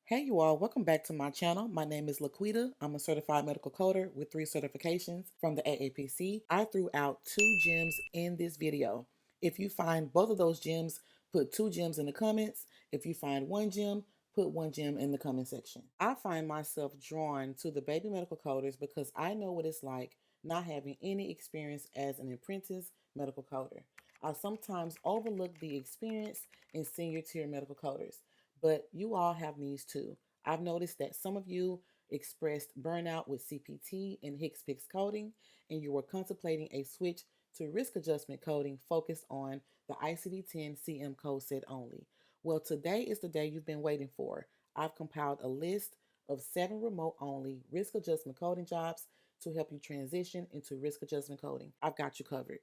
Hey you all, welcome back to my channel. My name is Laquita. I'm a certified medical coder with 3 certifications from the AAPC. I threw out 2 gems in this video. If you find both of those gems, put 2 gems in the comments. If you find 1 gem, put 1 gem in the comment section. I find myself drawn to the baby medical coders because I know what it's like not having any experience as an apprentice medical coder. I sometimes overlook the experience in senior tier medical coders, but you all have needs too. I've noticed that some of you expressed burnout with CPT and HCPCS coding, and you were contemplating a switch to risk adjustment coding focused on the ICD-10-CM code set only. Well, today is the day you've been waiting for. I've compiled a list of 7 remote only risk adjustment coding jobs to help you transition into risk adjustment coding. I've got you covered.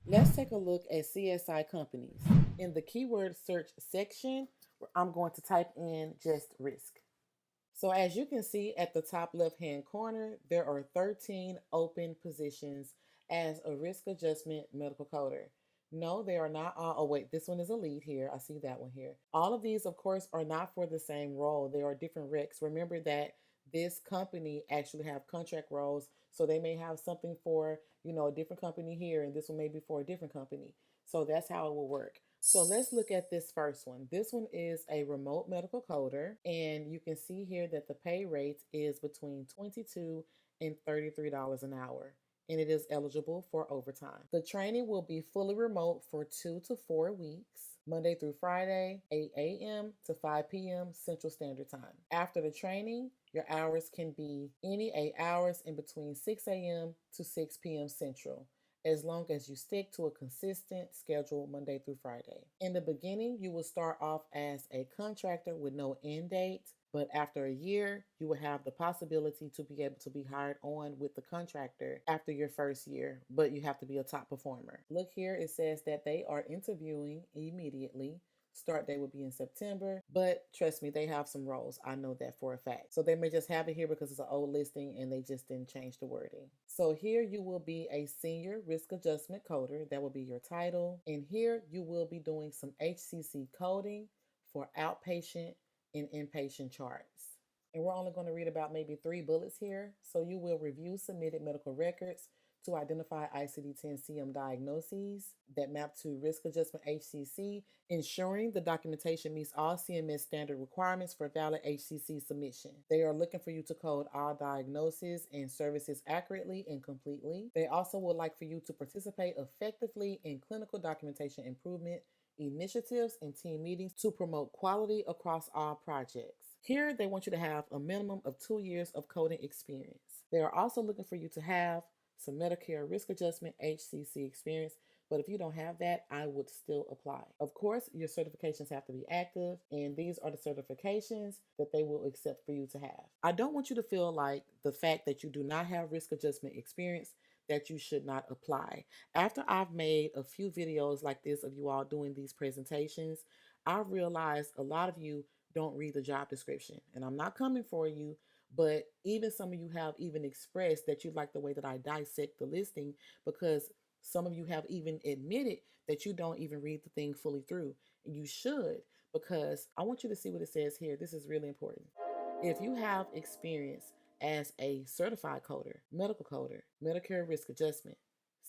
Let's take a look at CSI companies. In the keyword search section, I'm going to type in just risk. So as you can see at the top left-hand corner, there are 13 open positions as a risk adjustment medical coder. No, they are not all, oh wait, this one is a lead here. I see that one here. All of these, of course, are not for the same role. They are different recs. Remember that this company actually have contract roles, so they may have something for, a different company here, and this one may be for a different company. So that's how it will work. So let's look at this first one. This one is a remote medical coder, and you can see here that the pay rate is between $22 and $33 an hour, and it is eligible for overtime. The training will be fully remote for 2 to 4 weeks, Monday through Friday, 8 a.m. to 5 p.m. Central Standard Time. After the training, your hours can be any 8 hours in between 6 a.m. to 6 p.m. Central, as long as you stick to a consistent schedule Monday through Friday. In the beginning, you will start off as a contractor with no end date, but after a year, you will have the possibility to be able to be hired on with the contractor after your first year, but you have to be a top performer. Look here, it says that they are interviewing immediately. Start date would be in September, but trust me, they have some roles. I know that for a fact. So they may just have it here because it's an old listing and they just didn't change the wording. So here you will be a senior risk adjustment coder. That will be your title. And here you will be doing some HCC coding for outpatient and inpatient charts. And we're only going to read about maybe 3 bullets here. So you will review submitted medical records to identify ICD-10-CM diagnoses that map to risk adjustment HCC, ensuring the documentation meets all CMS standard requirements for valid HCC submission. They are looking for you to code all diagnoses and services accurately and completely. They also would like for you to participate effectively in clinical documentation improvement initiatives and team meetings to promote quality across all projects. Here, they want you to have a minimum of 2 years of coding experience. They are also looking for you to have some Medicare risk adjustment HCC experience, but if you don't have that, I would still apply. Of course, your certifications have to be active, and these are the certifications that they will accept for you to have. I don't want you to feel like the fact that you do not have risk adjustment experience that you should not apply. After I've made a few videos like this of you all doing these presentations, I've realized a lot of you don't read the job description, and I'm not coming for you. But even some of you have even expressed that you like the way that I dissect the listing, because some of you have even admitted that you don't even read the thing fully through. And you should, because I want you to see what it says here. This is really important. If you have experience as a certified coder, medical coder, Medicare risk adjustment,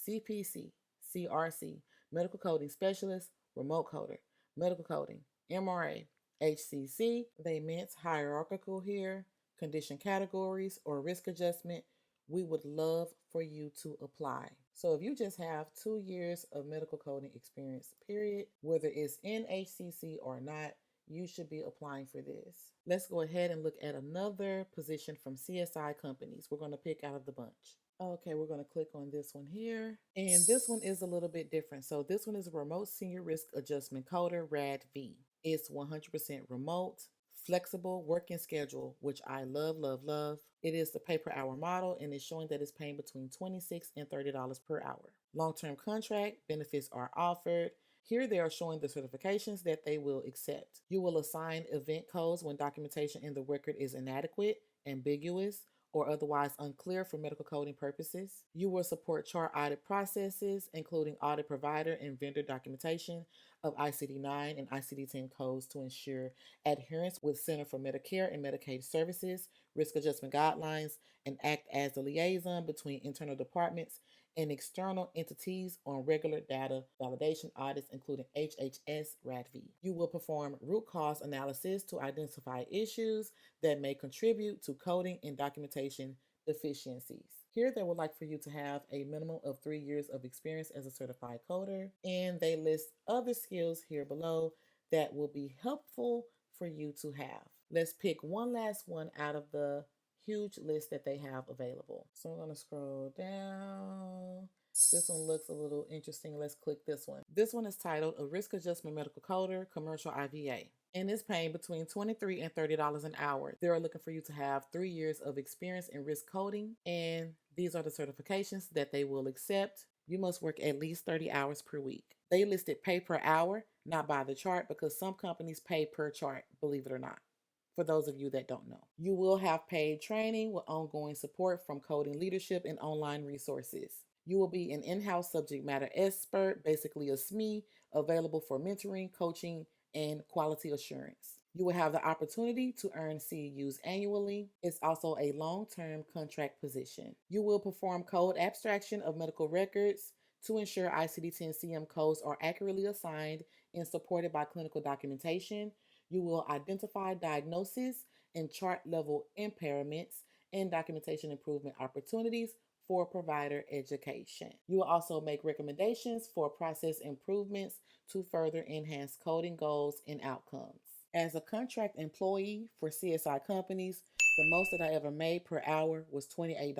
CPC, CRC, medical coding specialist, remote coder, medical coding, MRA, HCC, they meant hierarchical here, condition categories, or risk adjustment, we would love for you to apply. So if you just have 2 years of medical coding experience, period, whether it's in HCC or not, you should be applying for this. Let's go ahead and look at another position from CSI companies. We're going to pick out of the bunch. Okay, we're going to click on this one here. And this one is a little bit different. So this one is a remote senior risk adjustment coder, RADV. It's 100% remote, flexible working schedule, which I love, love, love. It is the pay per hour model, and it's showing that it's paying between $26 and $30 per hour. Long-term contract, benefits are offered. Here they are showing the certifications that they will accept. You will assign event codes when documentation in the record is inadequate, ambiguous, or otherwise unclear for medical coding purposes. You will support chart audit processes, including audit provider and vendor documentation of ICD-9 and ICD-10 codes to ensure adherence with Center for Medicare and Medicaid Services, risk adjustment guidelines, and act as the liaison between internal departments and external entities on regular data validation audits, including HHS RADV. You will perform root cause analysis to identify issues that may contribute to coding and documentation deficiencies. Here, they would like for you to have a minimum of 3 years of experience as a certified coder, and they list other skills here below that will be helpful for you to have. Let's pick one last one out of the huge list that they have available. So I'm going to scroll down. This one looks a little interesting. Let's click this one. This one is titled A Risk Adjustment Medical Coder, Commercial IVA. And it's paying between $23 and $30 an hour. They're looking for you to have 3 years of experience in risk coding. And these are the certifications that they will accept. You must work at least 30 hours per week. They listed pay per hour, not by the chart, because some companies pay per chart, believe it or not. For those of you that don't know, you will have paid training with ongoing support from coding leadership and online resources. You will be an in-house subject matter expert, basically a SME, available for mentoring, coaching, and quality assurance. You will have the opportunity to earn CEUs annually. It's also a long-term contract position. You will perform code abstraction of medical records to ensure ICD-10-CM codes are accurately assigned and supported by clinical documentation. You will identify diagnosis and chart level impairments and documentation improvement opportunities for provider education. You will also make recommendations for process improvements to further enhance coding goals and outcomes. As a contract employee for CSI companies, the most that I ever made per hour was $28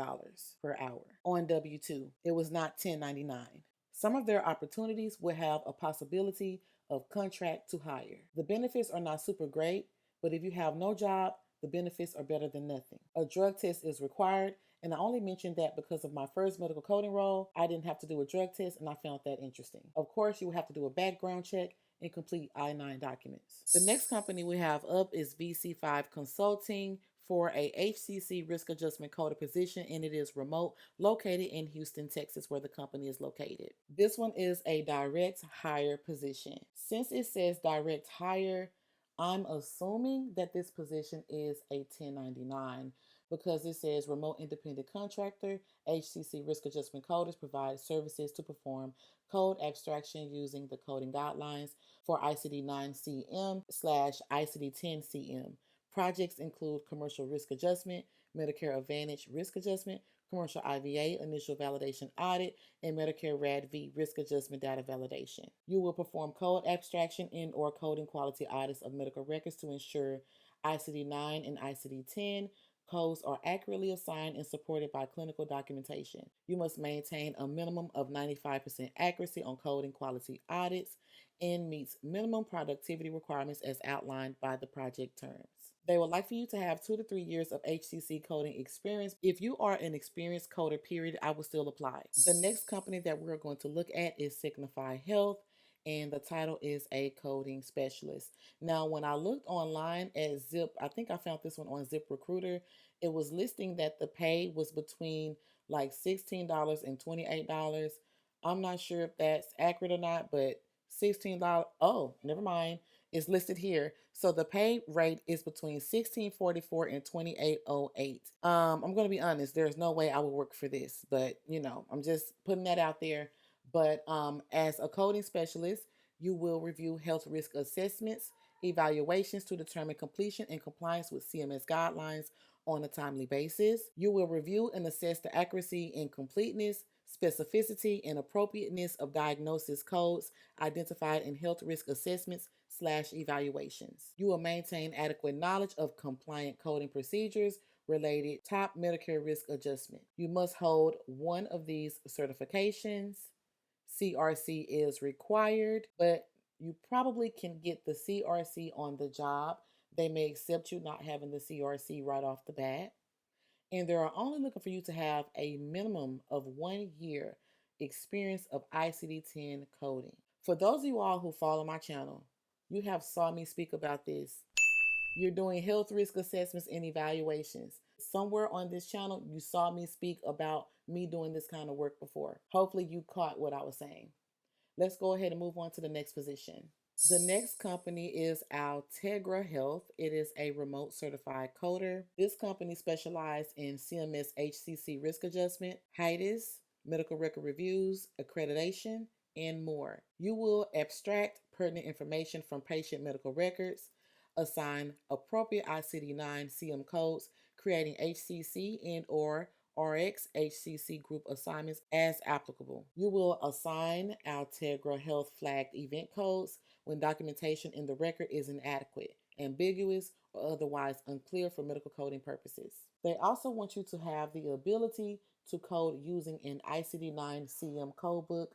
per hour on W-2. It was not $10.99. Some of their opportunities will have a possibility of contract to hire. The benefits are not super great, but if you have no job, the benefits are better than nothing. A drug test is required, and I only mentioned that because of my first medical coding role. I didn't have to do a drug test, and I found that interesting. Of course, you will have to do a background check and complete I-9 documents. The next company we have up is VC5 Consulting for a HCC risk adjustment coder position, and it is remote, located in Houston, Texas, where the company is located. This one is a direct hire position. Since it says direct hire, I'm assuming that this position is a 1099 because it says remote independent contractor. HCC risk adjustment coders provide services to perform code abstraction using the coding guidelines for ICD-9-CM / ICD-10-CM. Projects include commercial risk adjustment, Medicare Advantage risk adjustment, commercial IVA initial validation audit, and Medicare RADV risk adjustment data validation. You will perform code abstraction and or coding quality audits of medical records to ensure ICD-9 and ICD-10 codes are accurately assigned and supported by clinical documentation. You must maintain a minimum of 95% accuracy on coding quality audits and meets minimum productivity requirements as outlined by the project terms. They would like for you to have 2 to 3 years of HCC coding experience. If you are an experienced coder, period, I will still apply. The next company that we're going to look at is Signify Health, and the title is a coding specialist. Now, when I looked online at Zip, I think I found this one on ZipRecruiter, it was listing that the pay was between like $16 and $28. I'm not sure if that's accurate or not, but $16, oh, never mind. It's listed here. So the pay rate is between $16.44 and $28.08. I'm going to be honest, there's no way I would work for this, but I'm just putting that out there. But as a coding specialist, you will review health risk assessments, evaluations to determine completion and compliance with CMS guidelines on a timely basis. You will review and assess the accuracy and completeness, specificity, and appropriateness of diagnosis codes identified in health risk assessments / evaluations. You will maintain adequate knowledge of compliant coding procedures related top Medicare risk adjustment. You must hold one of these certifications. CRC is required, but you probably can get the CRC on the job. They may accept you not having the CRC right off the bat. And they're only looking for you to have a minimum of 1 year experience of ICD-10 coding. For those of you all who follow my channel, you have saw me speak about this. You're doing health risk assessments and evaluations. somewhere on this channel, you saw me speak about me doing this kind of work before. Hopefully you caught what I was saying. Let's go ahead and move on to the next position. The next company is Altegra Health. It is a remote certified coder. This company specializes in CMS HCC risk adjustment, HIDIS, medical record reviews, accreditation, and more. You will abstract pertinent information from patient medical records, assign appropriate ICD-10-CM codes, creating HCC and or RX HCC group assignments as applicable. You will assign Altegra Health flagged event codes when documentation in the record is inadequate, ambiguous, or otherwise unclear for medical coding purposes. They also want you to have the ability to code using an ICD-10-CM codebook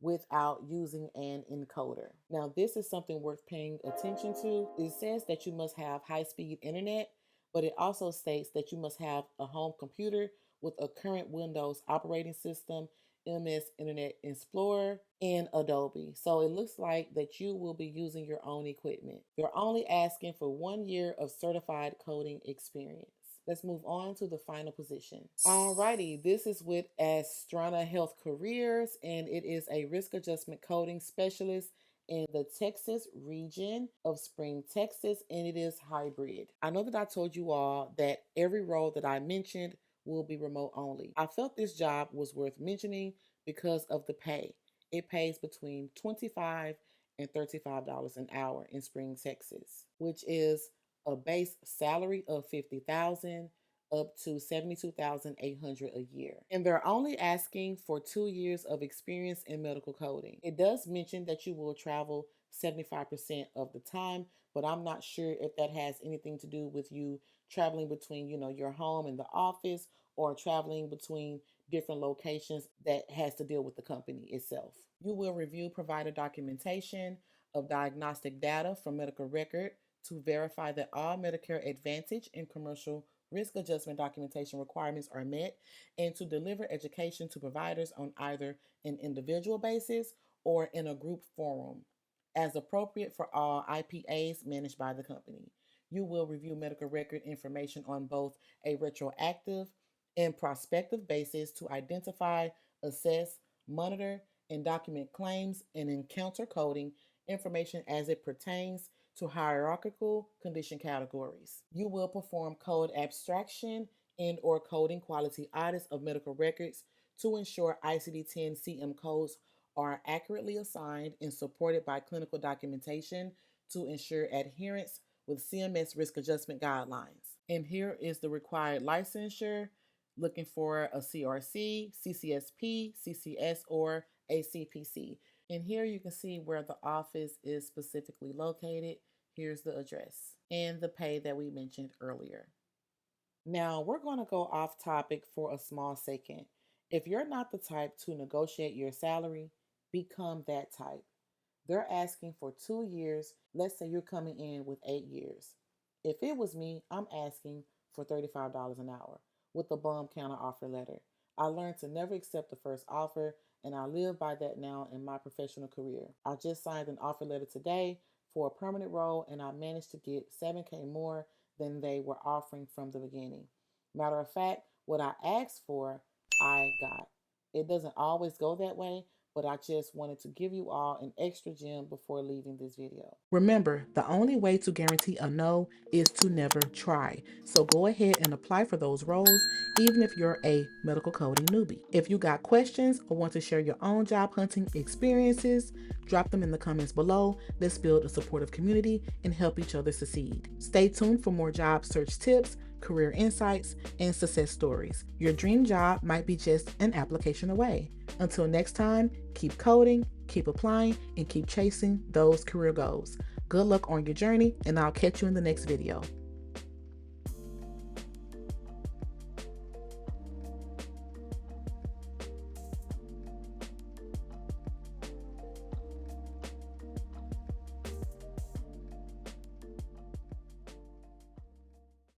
without using an encoder. Now, this is something worth paying attention to. It says that you must have high-speed internet, but it also states that you must have a home computer with a current Windows operating system, MS Internet Explorer, and Adobe. So it looks like that you will be using your own equipment. They're only asking for 1 year of certified coding experience. Let's move on to the final position. Alrighty, this is with Asana Health Careers, and it is a risk adjustment coding specialist in the Texas region of Spring, Texas, and it is hybrid. I know that I told you all that every role that I mentioned will be remote only. I felt this job was worth mentioning because of the pay. It pays between $25 and $35 an hour in Spring, Texas, which is a base salary of $50,000 up to $72,800 a year. And they're only asking for 2 years of experience in medical coding. It does mention that you will travel 75% of the time, but I'm not sure if that has anything to do with you traveling between, your home and the office, or traveling between different locations that has to deal with the company itself. You will review provider documentation of diagnostic data from medical record to verify that all Medicare Advantage and commercial risk adjustment documentation requirements are met, and to deliver education to providers on either an individual basis or in a group forum, as appropriate for all IPAs managed by the company. You will review medical record information on both a retroactive and prospective basis to identify, assess, monitor, and document claims and encounter coding information as it pertains to hierarchical condition categories. You will perform code abstraction and or coding quality audits of medical records to ensure ICD-10-CM codes are accurately assigned and supported by clinical documentation to ensure adherence with CMS risk adjustment guidelines. And here is the required licensure, looking for a CRC, CCSP, CCS, or a CPC. And here you can see where the office is specifically located. Here's the address and the pay that we mentioned earlier. Now we're going to go off topic for a small second. If you're not the type to negotiate your salary, become that type. They're asking for 2 years. Let's say you're coming in with 8 years. If it was me, I'm asking for $35 an hour with a bum counter offer letter. I learned to never accept the first offer, and I live by that now in my professional career. I just signed an offer letter today for a permanent role, and I managed to get $7,000 more than they were offering from the beginning. Matter of fact, what I asked for, I got. It doesn't always go that way, but I just wanted to give you all an extra gem before leaving this video. Remember, the only way to guarantee a no is to never try. So go ahead and apply for those roles, even if you're a medical coding newbie. If you got questions or want to share your own job hunting experiences, drop them in the comments below. Let's build a supportive community and help each other succeed. Stay tuned for more job search tips, career insights, and success stories. Your dream job might be just an application away. Until next time, keep coding, keep applying, and keep chasing those career goals. Good luck on your journey, and I'll catch you in the next video.